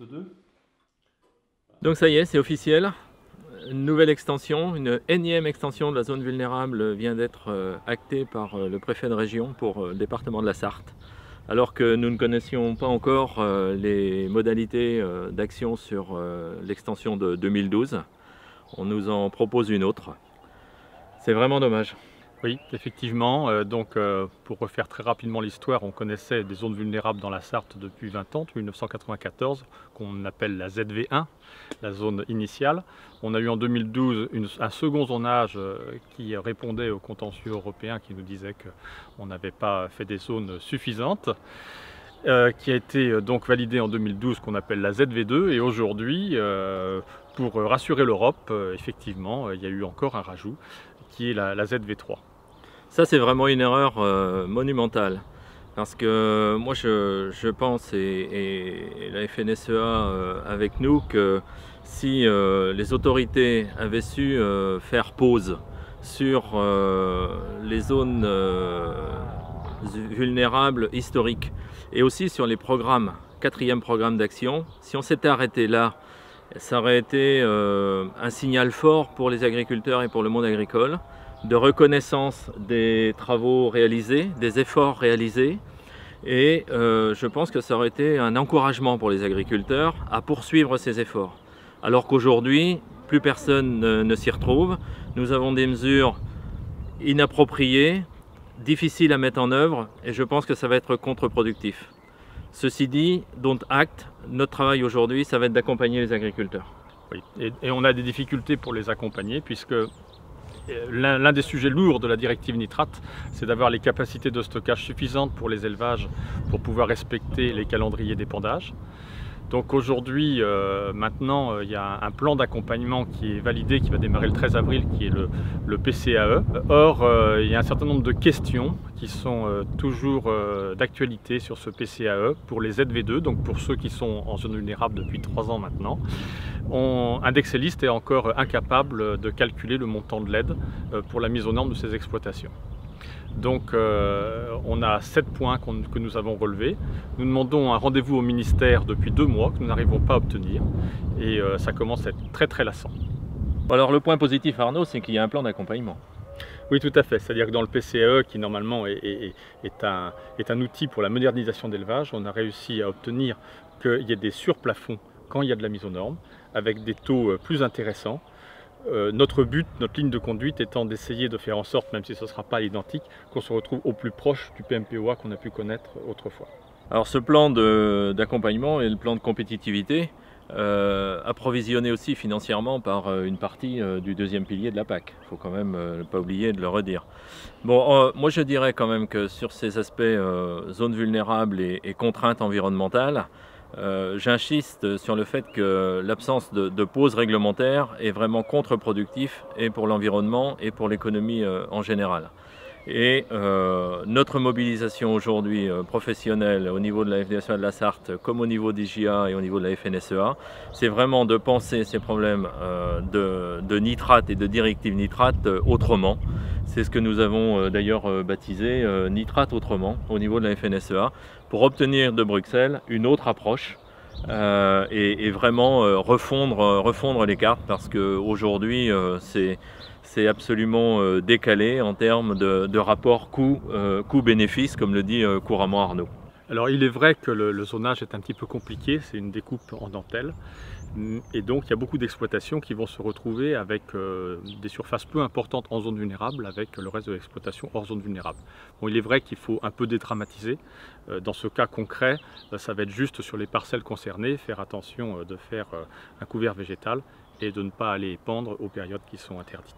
Test 2. Donc ça y est, c'est officiel. Une nouvelle extension, une énième extension de la zone vulnérable vient d'être actée par le préfet de région pour le département de la Sarthe. Alors que nous ne connaissions pas encore les modalités d'action sur l'extension de 2012, on nous en propose une autre. C'est vraiment dommage. Oui, effectivement. Pour refaire très rapidement l'histoire, on connaissait des zones vulnérables dans la Sarthe depuis 20 ans, depuis 1994, qu'on appelle la ZV1, la zone initiale. On a eu en 2012 un second zonage qui répondait au contentieux européen qui nous disait qu'on n'avait pas fait des zones suffisantes. Qui a été donc validé en 2012, qu'on appelle la ZV2, et aujourd'hui, pour rassurer l'Europe, effectivement, il y a eu encore un rajout, qui est la ZV3. Ça, c'est vraiment une erreur monumentale, parce que moi je pense, et la FNSEA avec nous, que si les autorités avaient su faire pause sur les zones vulnérables historiques, et aussi sur les programmes, 4e programme d'action, si on s'était arrêté là, ça aurait été un signal fort pour les agriculteurs et pour le monde agricole, de reconnaissance des travaux réalisés, des efforts réalisés, et je pense que ça aurait été un encouragement pour les agriculteurs à poursuivre ces efforts. Alors qu'aujourd'hui, plus personne ne s'y retrouve. Nous avons des mesures inappropriées, difficiles à mettre en œuvre, et je pense que ça va être contre-productif. Ceci dit, dont acte, notre travail aujourd'hui, ça va être d'accompagner les agriculteurs. Oui. Et on a des difficultés pour les accompagner, puisque l'un des sujets lourds de la directive nitrate, c'est d'avoir les capacités de stockage suffisantes pour les élevages pour pouvoir respecter les calendriers d'épandage. Donc aujourd'hui, maintenant, il y a un plan d'accompagnement qui est validé, qui va démarrer le 13 avril, qui est le PCAE. Or, il y a un certain nombre de questions qui sont toujours d'actualité sur ce PCAE pour les ZV2, donc pour ceux qui sont en zone vulnérable depuis 3 ans maintenant. Indexelist est encore incapable de calculer le montant de l'aide pour la mise aux normes de ces exploitations. Donc on a 7 points que nous avons relevés. Nous demandons un rendez-vous au ministère depuis 2 mois que nous n'arrivons pas à obtenir, et ça commence à être très très lassant. Alors le point positif, Arnaud, c'est qu'il y a un plan d'accompagnement. Oui, tout à fait. C'est-à-dire que dans le PCAE, qui normalement est un outil pour la modernisation d'élevage, on a réussi à obtenir qu'il y ait des surplafonds quand il y a de la mise aux normes, avec des taux plus intéressants. Notre but, notre ligne de conduite étant d'essayer de faire en sorte, même si ce ne sera pas identique, qu'on se retrouve au plus proche du PMPOA qu'on a pu connaître autrefois. Alors ce plan d'accompagnement et le plan de compétitivité, approvisionné aussi financièrement par une partie du 2e pilier de la PAC. Il ne faut quand même pas oublier de le redire. Bon, moi je dirais quand même que sur ces aspects zones vulnérables et contraintes environnementales, j'insiste sur le fait que l'absence de pause réglementaire est vraiment contre-productif, et pour l'environnement et pour l'économie en général. Et notre mobilisation aujourd'hui professionnelle au niveau de la FNSEA de la Sarthe, comme au niveau d'IGA et au niveau de la FNSEA, c'est vraiment de penser ces problèmes de nitrate et de directive nitrate autrement. C'est ce que nous avons d'ailleurs baptisé nitrate autrement au niveau de la FNSEA, pour obtenir de Bruxelles une autre approche et vraiment refondre les cartes, parce qu'aujourd'hui c'est absolument décalé en termes de rapport coût-bénéfice, comme le dit couramment Arnaud. Alors il est vrai que le zonage est un petit peu compliqué, c'est une découpe en dentelle, et donc il y a beaucoup d'exploitations qui vont se retrouver avec des surfaces peu importantes en zone vulnérable, avec le reste de l'exploitation hors zone vulnérable. Bon, il est vrai qu'il faut un peu dédramatiser. Dans ce cas concret, ça va être juste sur les parcelles concernées, faire attention de faire un couvert végétal et de ne pas aller épandre aux périodes qui sont interdites.